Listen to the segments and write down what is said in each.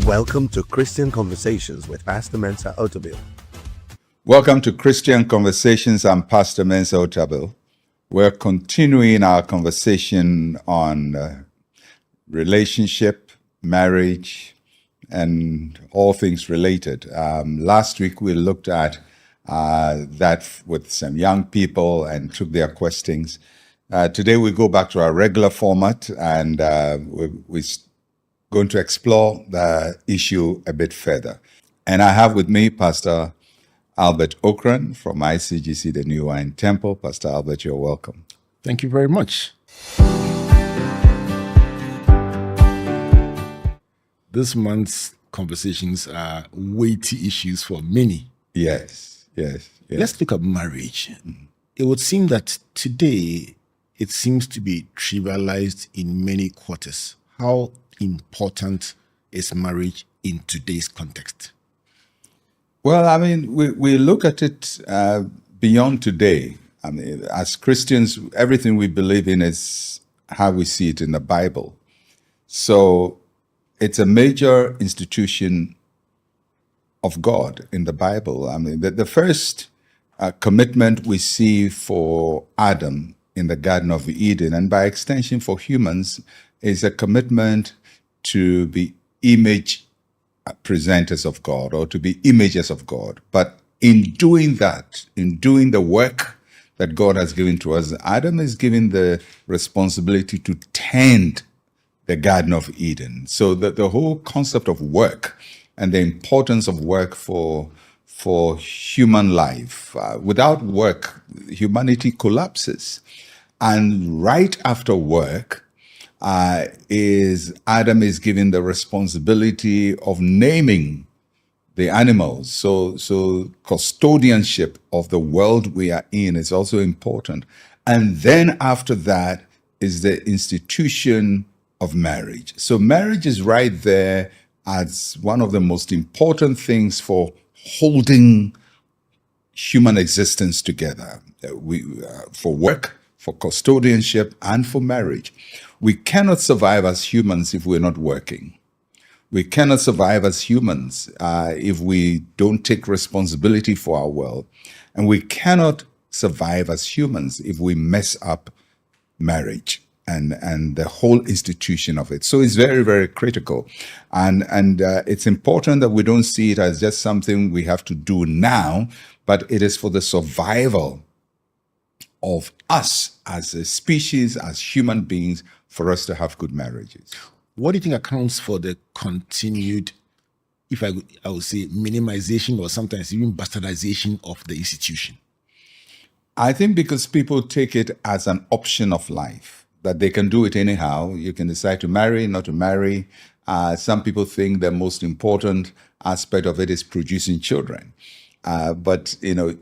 Welcome to Christian Conversations with Pastor Mensa Otabil. Welcome to Christian Conversations. I'm Pastor Mensa Otabil. We're continuing our conversation on relationship, marriage, and all things related. Last week we looked at that with some young people and took their questions. Today we go back to our regular format and we're going to explore the issue a bit further. And I have with me Pastor Albert Okran from ICGC, the New Wine Temple. Pastor Albert, you're welcome. Thank you very much. This month's conversations are weighty issues for many. Yes. Let's look at marriage. It would seem that today it seems to be trivialized in many quarters. How important is marriage in today's context? Well, I mean, we look at it beyond today. I mean, as Christians, everything we believe in is how we see it in the Bible. So it's a major institution of God in the Bible. I mean, the first commitment we see for Adam in the Garden of Eden, and by extension for humans, is a commitment to be image presenters of God or to be images of God. But in doing that, in doing the work that God has given to us, Adam is given the responsibility to tend the Garden of Eden. So that the whole concept of work and the importance of work for human life. Without work, humanity collapses. And right after work, Adam is given the responsibility of naming the animals. So custodianship of the world we are in is also important. And then after that is the institution of marriage. So marriage is right there as one of the most important things for holding human existence together. For work, for custodianship, and for marriage. We cannot survive as humans if we're not working. We cannot survive as humans if we don't take responsibility for our world. And we cannot survive as humans if we mess up marriage and the whole institution of it. So it's very, very critical. And it's important that we don't see it as just something we have to do now, but it is for the survival of us as a species, as human beings, for us to have good marriages. What do you think accounts for the continued, I would say, minimization or sometimes even bastardization of the institution? I think because people take it as an option of life, that they can do it anyhow. You can decide to marry, not to marry. Some people think the most important aspect of it is producing children. But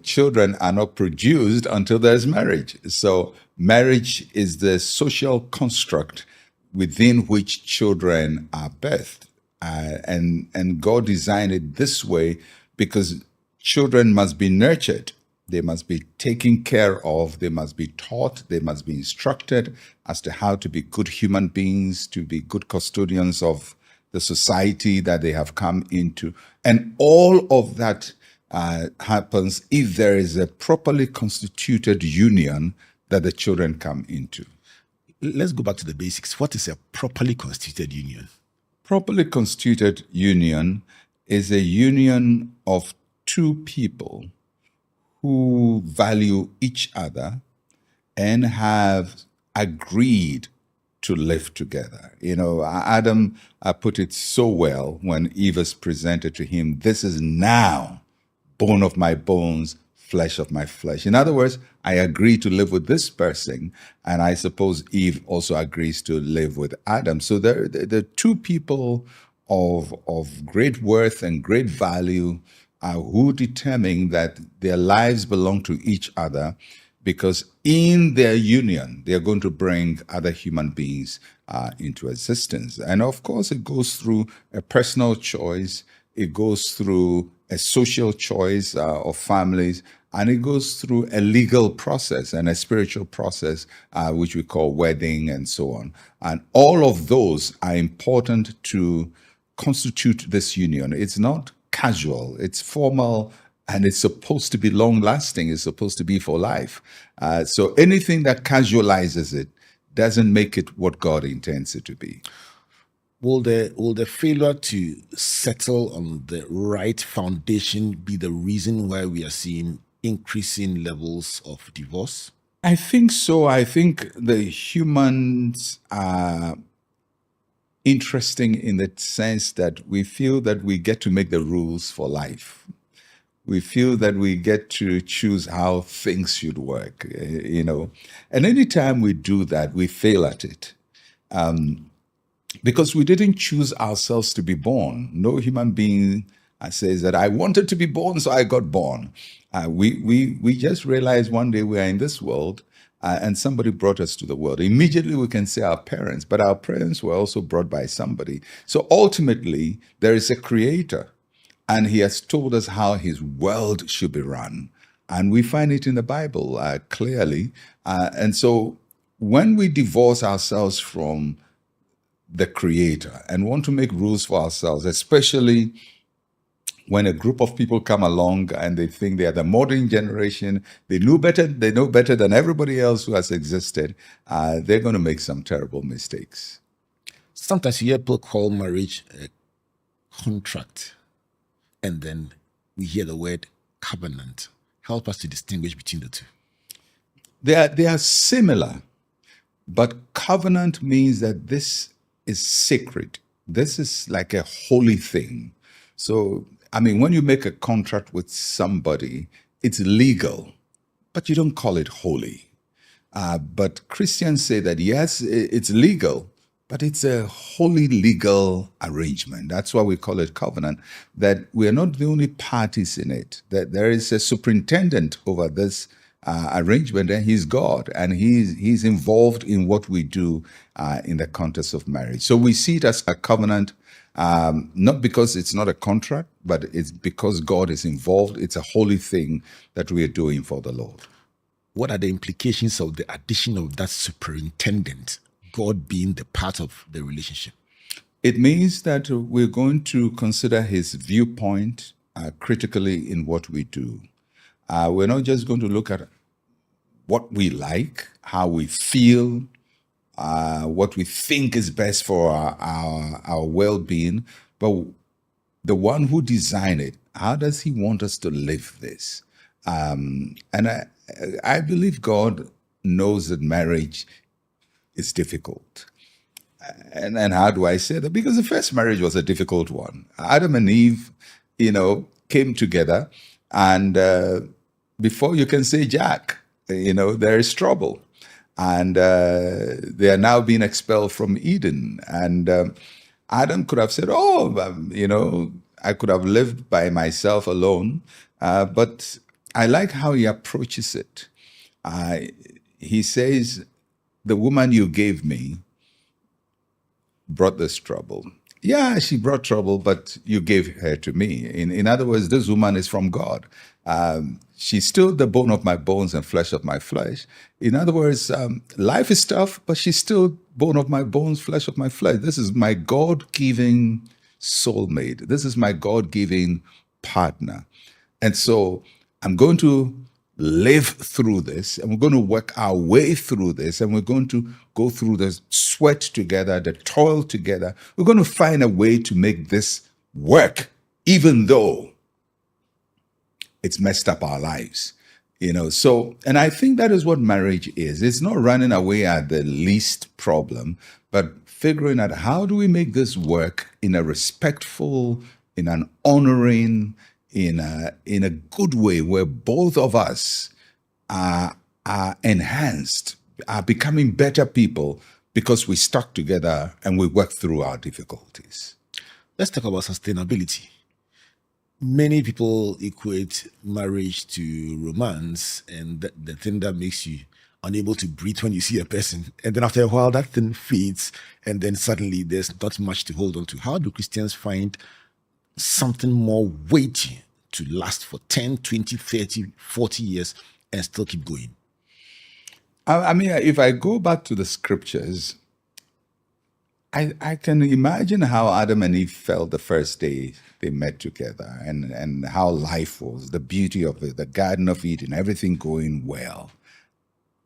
children are not produced until there's marriage. So marriage is the social construct within which children are birthed. And God designed it this way because children must be nurtured. They must be taken care of. They must be taught. They must be instructed as to how to be good human beings, to be good custodians of the society that they have come into. And all of that happens if there is a properly constituted union that the children come into. Let's go back to the basics. What is a properly constituted union? Properly constituted union is a union of two people who value each other and have agreed to live together. Adam put it so well when Eve was presented to him, "This is now bone of my bones, flesh of my flesh." In other words, I agree to live with this person, and I suppose Eve also agrees to live with Adam. So they're two people of great worth and great value who determine that their lives belong to each other, because in their union, they're going to bring other human beings into existence. And of course, it goes through a personal choice. It goes through a social choice of families, and it goes through a legal process and a spiritual process, which we call wedding and so on. And all of those are important to constitute this union. It's not casual, it's formal, and it's supposed to be long lasting, it's supposed to be for life. So anything that casualizes it doesn't make it what God intends it to be. Will the failure to settle on the right foundation be the reason why we are seeing increasing levels of divorce? I think so. I think the humans are interesting in the sense that we feel that we get to make the rules for life. We feel that we get to choose how things should work, And anytime we do that, we fail at it. Because we didn't choose ourselves to be born. No human being says that I wanted to be born, so I got born. We just realized one day we are in this world, and somebody brought us to the world. Immediately we can say our parents, but our parents were also brought by somebody. So ultimately, there is a creator, and he has told us how his world should be run. And we find it in the Bible clearly. And so when we divorce ourselves from the creator and want to make rules for ourselves, especially when a group of people come along and they think they are the modern generation, they know better than everybody else who has existed, they're going to make some terrible mistakes. Sometimes you hear people call marriage a contract, and then we hear the word covenant. Help us to distinguish between the two. They are similar, but covenant means that this is sacred. This is like a holy thing. So, when you make a contract with somebody, it's legal, but you don't call it holy. But Christians say that, yes, it's legal, but it's a holy legal arrangement. That's why we call it covenant, that we are not the only parties in it, that there is a superintendent over this arrangement, and he's God, and he's involved in what we do in the context of marriage. So we see it as a covenant, not because it's not a contract, but it's because God is involved. It's a holy thing that we are doing for the Lord. What are the implications of the addition of that superintendent, God being the part of the relationship? It means that we're going to consider his viewpoint critically in what we do. We're not just going to look at what we like, how we feel, what we think is best for our well-being, but the one who designed it, how does he want us to live this? And I believe God knows that marriage is difficult. And how do I say that? Because the first marriage was a difficult one. Adam and Eve, came together, and before you can say Jack, there is trouble. And they are now being expelled from Eden. And Adam could have said, I could have lived by myself alone. But I like how he approaches it. He says, the woman you gave me brought this trouble. Yeah, she brought trouble, but you gave her to me. In other words, this woman is from God. She's still the bone of my bones and flesh of my flesh. In other words, life is tough, but she's still bone of my bones, flesh of my flesh. This is my God-given soulmate. This is my God-given partner. And so I'm going to live through this, and we're going to work our way through this, and we're going to go through the sweat together, the toil together. We're going to find a way to make this work, even though it's messed up our lives, So, and I think that is what marriage is. It's not running away at the least problem, but figuring out how do we make this work in a respectful, in an honoring, in a good way where both of us are enhanced, are becoming better people because we stuck together and we work through our difficulties. Let's talk about sustainability. Many people equate marriage to romance, and the thing that makes you unable to breathe when you see a person. And then after a while, that thing fades, and then suddenly there's not much to hold on to. How do Christians find something more weighty to last for 10, 20, 30, 40 years and still keep going? If I go back to the scriptures, I can imagine how Adam and Eve felt the first day they met together, and how life was, the beauty of it, the Garden of Eden, everything going well.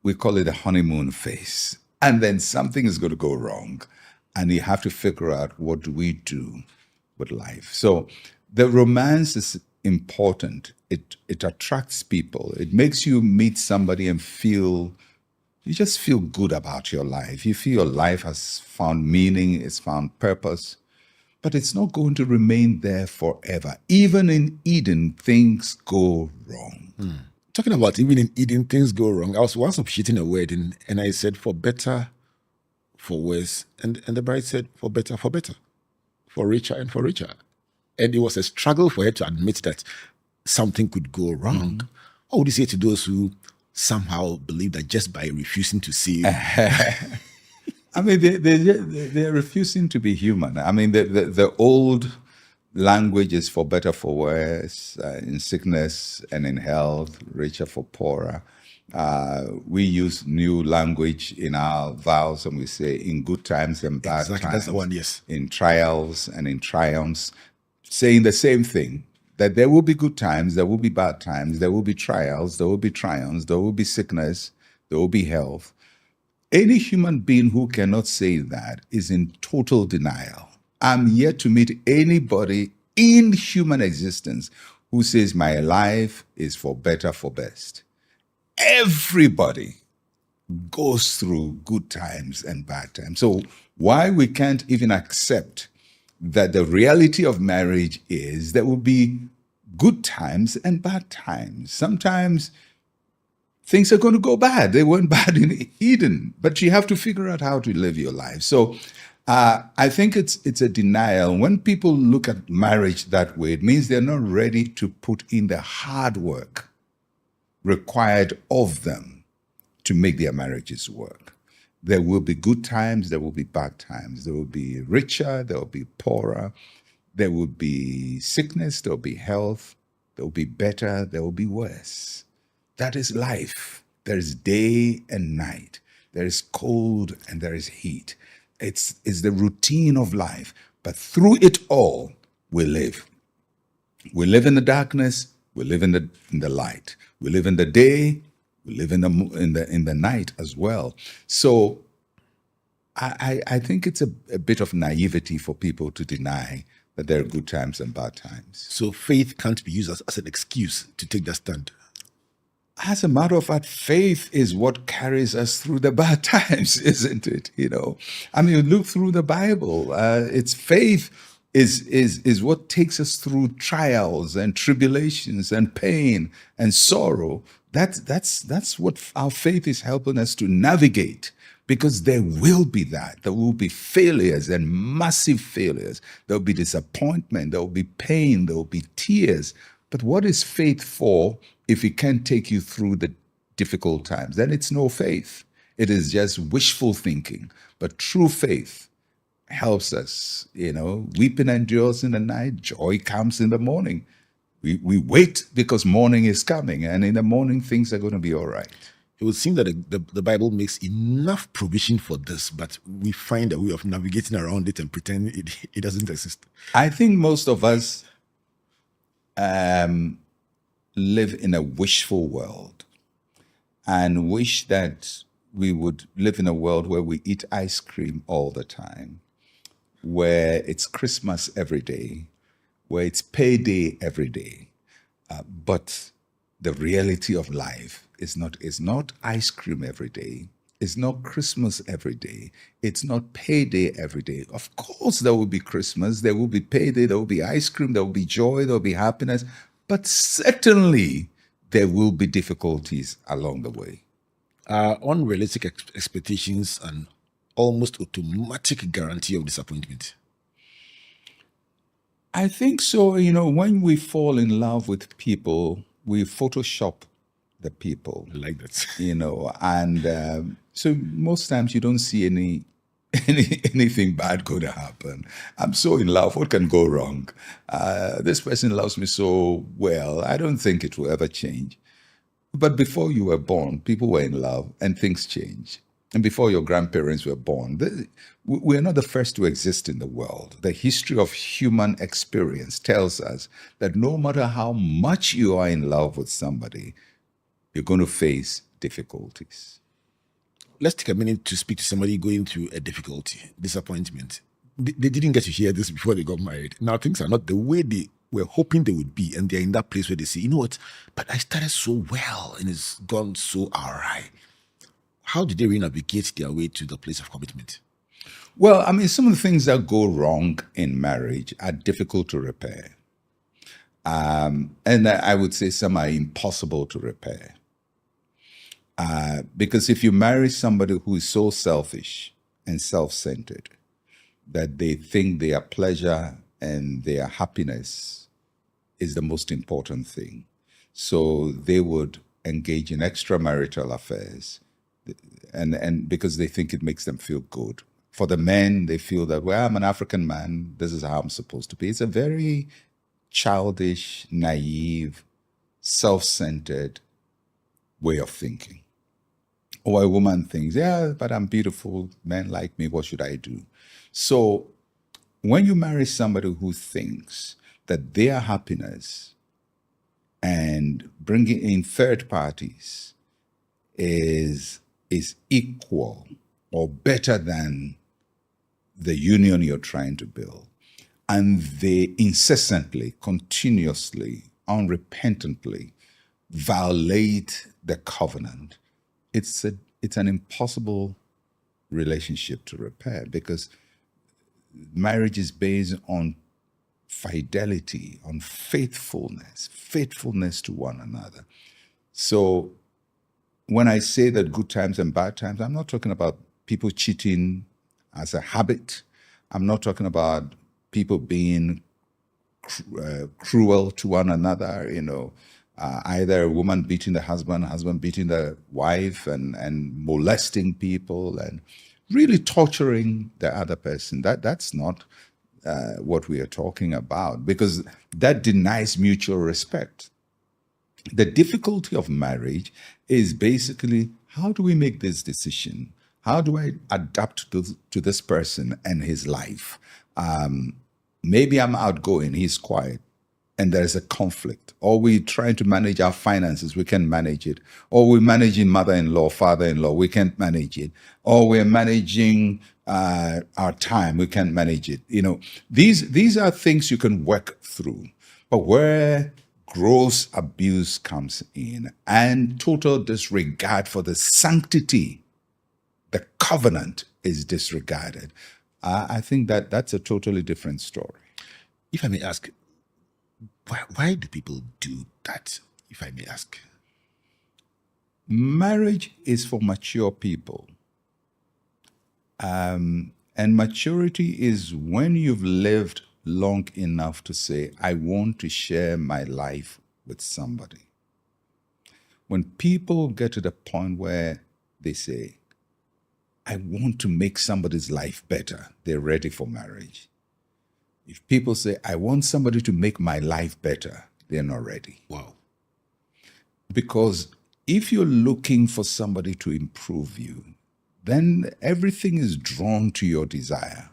We call it a honeymoon phase. And then something is going to go wrong. And you have to figure out, what do we do with life? So the romance is important. It attracts people. It makes you meet somebody and you just feel good about your life. You feel your life has found meaning, it's found purpose, but it's not going to remain there forever. Even in Eden, things go wrong. Talking about even in Eden, things go wrong. I was once officiating a wedding, and I said, for better, for worse. And the bride said, for better, for richer and for richer. And it was a struggle for her to admit that something could go wrong. What would you say to those who somehow believe that just by refusing to see I mean, they're refusing to be human. I mean, the old language is for better, for worse, in sickness and in health, richer for poorer. We use new language in our vows, and we say in good times and bad Exactly, times. that's the one, yes. In trials and in triumphs, saying the same thing, that there will be good times, there will be bad times, there will be trials, there will be triumphs, there will be sickness, there will be health. Any human being who cannot say that is in total denial. I'm yet to meet anybody in human existence who says my life is for better, for best. Everybody goes through good times and bad times. So why we can't even accept that the reality of marriage is there will be good times and bad times. Sometimes things are going to go bad. They weren't bad in Eden, but you have to figure out how to live your life. So I think it's a denial. When people look at marriage that way, it means they're not ready to put in the hard work required of them to make their marriages work. There will be good times, there will be bad times. There will be richer, there will be poorer. There will be sickness, there will be health. There will be better, there will be worse. That is life. There is day and night. There is cold and there is heat. It's the routine of life. But through it all, we live. We live in the darkness. We live in the light. We live in the day. We live in the night as well. So I think it's a bit of naivety for people to deny that there are good times and bad times. So faith can't be used as an excuse to take that stand. As a matter of fact, faith is what carries us through the bad times, isn't it? You know, I mean, look through the Bible. It's faith is what takes us through trials and tribulations and pain and sorrow. That's what our faith is helping us to navigate. Because there will be that. There will be failures and massive failures. There will be disappointment. There will be pain. There will be tears. But what is faith for if it can't take you through the difficult times? Then it's no faith. It is just wishful thinking. But true faith helps us, weeping endures in the night, joy comes in the morning. We wait because morning is coming, and in the morning things are going to be all right. It would seem that the Bible makes enough provision for this, but we find a way of navigating around it and pretending it doesn't exist. I think most of us live in a wishful world and wish that we would live in a world where we eat ice cream all the time, where it's Christmas every day, where it's payday every day. But the reality of life is not ice cream every day. It's not Christmas every day. It's not payday every day. Of course, there will be Christmas, there will be payday, there will be ice cream, there will be joy, there will be happiness. But certainly, there will be difficulties along the way. Unrealistic expectations and almost automatic guarantee of disappointment. I think so. When we fall in love with people, we Photoshop the people. I like that. And so most times you don't see anything bad going to happen. I'm so in love. What can go wrong? This person loves me so well. I don't think it will ever change. But before you were born, people were in love and things change. and before your grandparents were born. We're not the first to exist in the world. The history of human experience tells us that no matter how much you are in love with somebody, you're going to face difficulties. Let's take a minute to speak to somebody going through a difficulty, disappointment. They didn't get to hear this before they got married. Now things are not the way they were hoping they would be, and they're in that place where they say, you know what, but I started so well and it's gone so awry. How did they navigate their way to the place of commitment? Well, I mean, some of the things that go wrong in marriage are difficult to repair. And I would say some are impossible to repair. Because if you marry somebody who is so selfish and self-centered that they think their pleasure and their happiness is the most important thing, so they would engage in extramarital affairs, and because they think it makes them feel good. For the men, they feel that, well, I'm an African man, this is how I'm supposed to be. It's a very childish, naive, self-centered way of thinking. Or a woman thinks, yeah, but I'm beautiful, men like me, what should I do? So when you marry somebody who thinks that their happiness and bringing in third parties is equal or better than the union you're trying to build, and they incessantly, continuously, unrepentantly violate the covenant, it's an impossible relationship to repair, because marriage is based on fidelity, on faithfulness to one another. So when I say that good times and bad times, I'm not talking about people cheating as a habit. I'm not talking about people being cruel to one another, either a woman beating the husband beating the wife, and molesting people and really torturing the other person. That's not what we are talking about, because that denies mutual respect. The difficulty of marriage is basically, how do we make this decision? How do I adapt to this person and his life? Maybe I'm outgoing, he's quiet, and there's a conflict. Or we're trying to manage our finances, we can't manage it. Or we're managing mother-in-law, father-in-law, we can't manage it. Or we're managing our time, we can't manage it. These are things you can work through. But where gross abuse comes in and total disregard for the sanctity, the covenant is disregarded, I think that's a totally different story. If I may ask, why do people do that, if I may ask? Marriage is for mature people. And maturity is when you've lived long enough to say, I want to share my life with somebody. When people get to the point where they say, I want to make somebody's life better, they're ready for marriage. If people say, I want somebody to make my life better, they're not ready. Wow. Because if you're looking for somebody to improve you, then everything is drawn to your desire.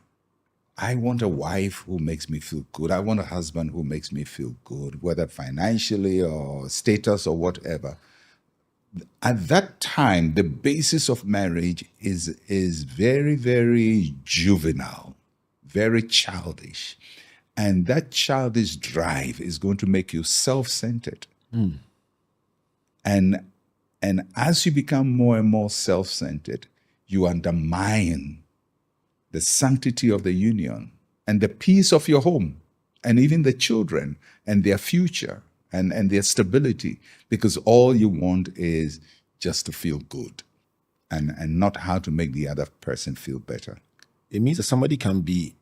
I want a wife who makes me feel good. I want a husband who makes me feel good, whether financially or status or whatever. At that time, the basis of marriage is very, very juvenile, very childish. And that childish drive is going to make you self-centered. And as you become more and more self-centered, you undermine the sanctity of the union and the peace of your home, and even the children and their future and their stability, because all you want is just to feel good and not how to make the other person feel better. It means that somebody can be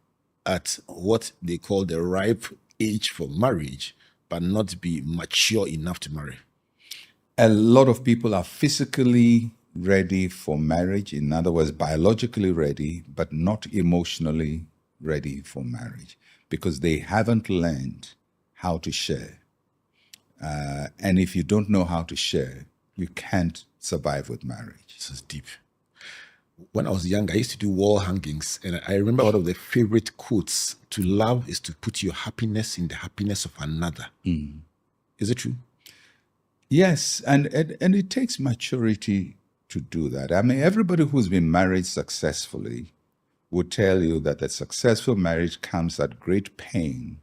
at what they call the ripe age for marriage, but not be mature enough to marry. A lot of people are physically ready for marriage, in other words, biologically ready, but not emotionally ready for marriage, because they haven't learned how to share. And if you don't know how to share, you can't survive with marriage. This is deep. When I was young, I used to do wall hangings, and I remember one of the favorite quotes: "To love is to put your happiness in the happiness of another." Is it true? Yes, and it takes maturity to do that. I mean, everybody who's been married successfully would tell you that a successful marriage comes at great pain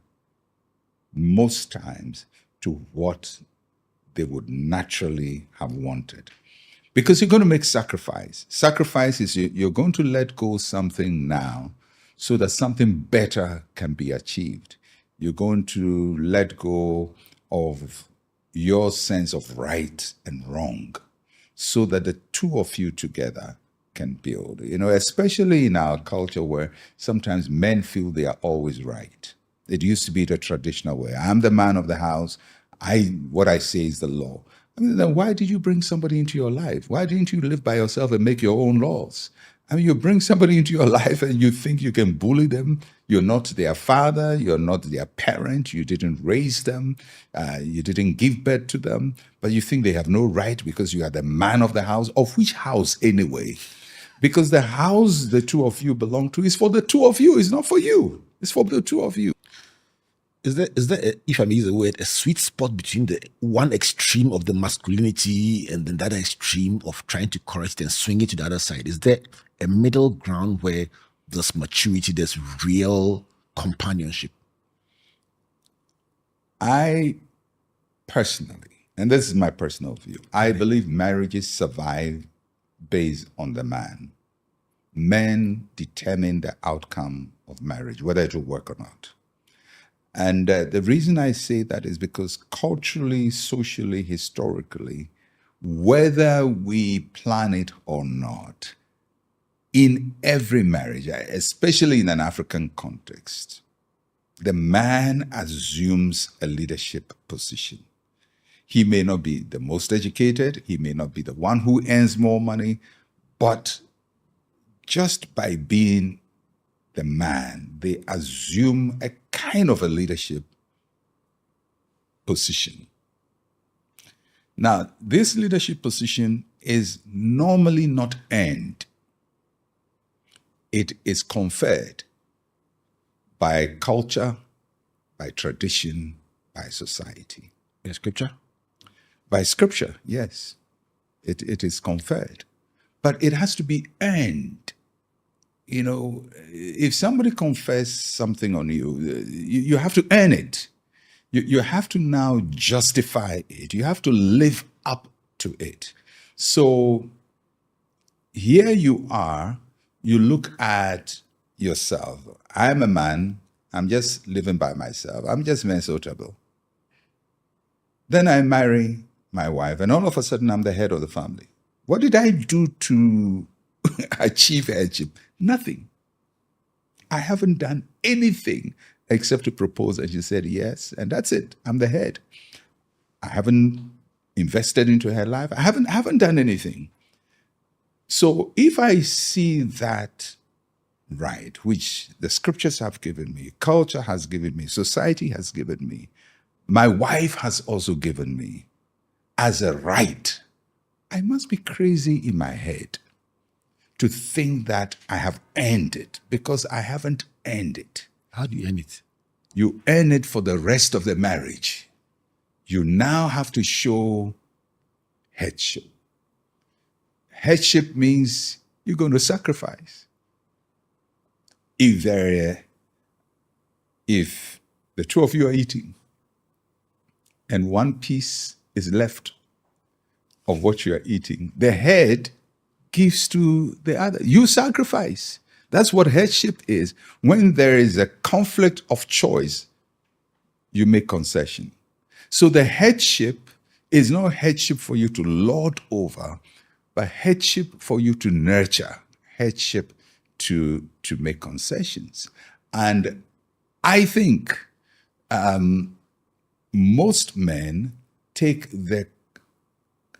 most times to what they would naturally have wanted. Because you're going to make sacrifice. Sacrifice is you're going to let go something now so that something better can be achieved. You're going to let go of your sense of right and wrong so that the two of you together can build. You know, especially in our culture where sometimes men feel they are always right. It used to be the traditional way. I'm the man of the house. What I say is the law. I mean, then why did you bring somebody into your life? Why didn't you live by yourself and make your own laws? I mean, you bring somebody into your life and you think you can bully them. You're not their father. You're not their parent. You didn't raise them. You didn't give birth to them. But you think they have no right because you are the man of the house. Of which house anyway? Because the house the two of you belong to is for the two of you. It's not for you. It's for the two of you. Is there, if I may use the word, a sweet spot between the one extreme of the masculinity and then the other extreme of trying to correct and swing it to the other side? Is there a middle ground where there's maturity, there's real companionship? I personally, and this is my personal view, I believe marriages survive based on the man. Men determine the outcome of marriage, whether it will work or not. And the reason I say that is because culturally, socially, historically, whether we plan it or not, in every marriage, especially in an African context, the man assumes a leadership position. He may not be the most educated, he may not be the one who earns more money, but just by being the man, they assume a kind of a leadership position. Now, this leadership position is normally not earned. It is conferred by culture, by tradition, by society. In scripture? By scripture, yes. It is conferred. But it has to be earned. You know, if somebody confesses something on you, you have to earn it. You have to now justify it. You have to live up to it. So here you are, you look at yourself. I'm a man. I'm just living by myself. I'm just Mensa Otabil. Then I marry my wife, and all of a sudden I'm the head of the family. What did I do to achieve headship? Nothing. I haven't done anything except to propose, and she said yes, and that's it. I'm the head. I haven't invested into her life. I haven't done anything. So if I see that right, which the scriptures have given me, culture has given me, society has given me, my wife has also given me as a right, I must be crazy in my head to think that I have earned it, because I haven't earned it. How do you earn it? You earn it for the rest of the marriage. You now have to show headship. Headship means you're going to sacrifice. If the two of you are eating and one piece is left of what you are eating, the head gives to the other. You sacrifice. That's what headship is. When there is a conflict of choice, you make concession. So the headship is not headship for you to lord over, but headship for you to nurture, headship to make concessions. And I think most men take the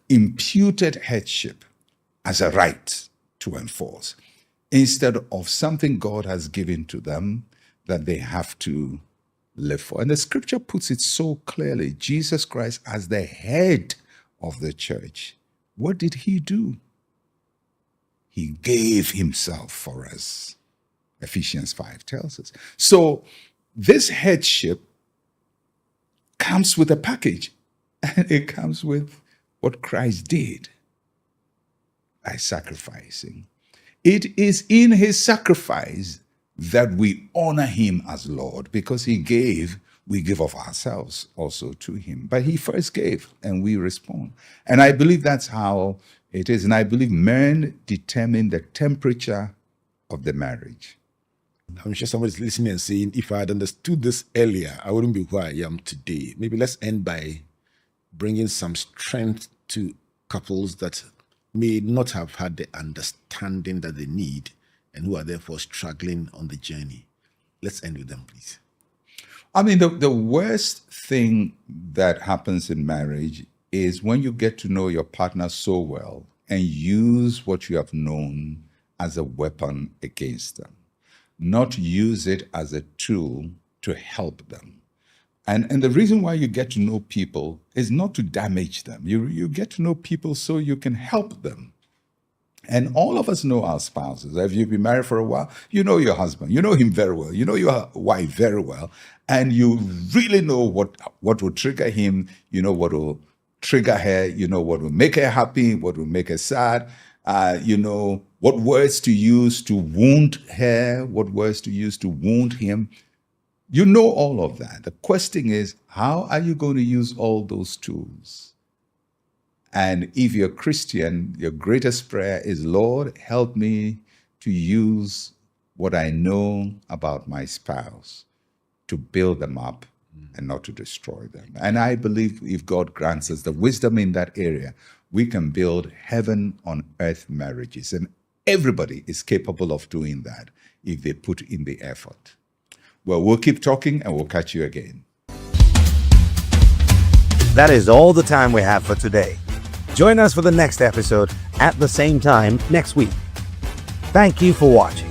imputed headship as a right to enforce, instead of something God has given to them that they have to live for. And the scripture puts it so clearly. Jesus Christ, as the head of the church, what did he do? He gave himself for us. Ephesians 5 tells us. So this headship comes with a package, and it comes with what Christ did by sacrificing. It is in his sacrifice that we honor him as Lord, because he gave, we give of ourselves also to him. But he first gave, and we respond. And I believe that's how it is. And I believe men determine the temperature of the marriage. I'm sure somebody's listening and saying, if I had understood this earlier, I wouldn't be where I am today. Maybe let's end by bringing some strength to couples that may not have had the understanding that they need and who are therefore struggling on the journey. Let's end with them, please. I mean, the worst thing that happens in marriage is when you get to know your partner so well and use what you have known as a weapon against them, not use it as a tool to help them. And the reason why you get to know people is not to damage them. You get to know people so you can help them. And all of us know our spouses. If you've been married for a while, you know your husband. You know him very well. You know your wife very well. And you really know what will trigger him. You know what will trigger her. You know what will make her happy, what will make her sad. You know what words to use to wound her, what words to use to wound him. You know all of that. The question is, how are you going to use all those tools? And if you're a Christian, your greatest prayer is, Lord, help me to use what I know about my spouse to build them up and not to destroy them. And I believe if God grants us the wisdom in that area, we can build heaven on earth marriages. And everybody is capable of doing that if they put in the effort. Well, we'll keep talking and we'll catch you again. That is all the time we have for today. Join us for the next episode at the same time next week. Thank you for watching.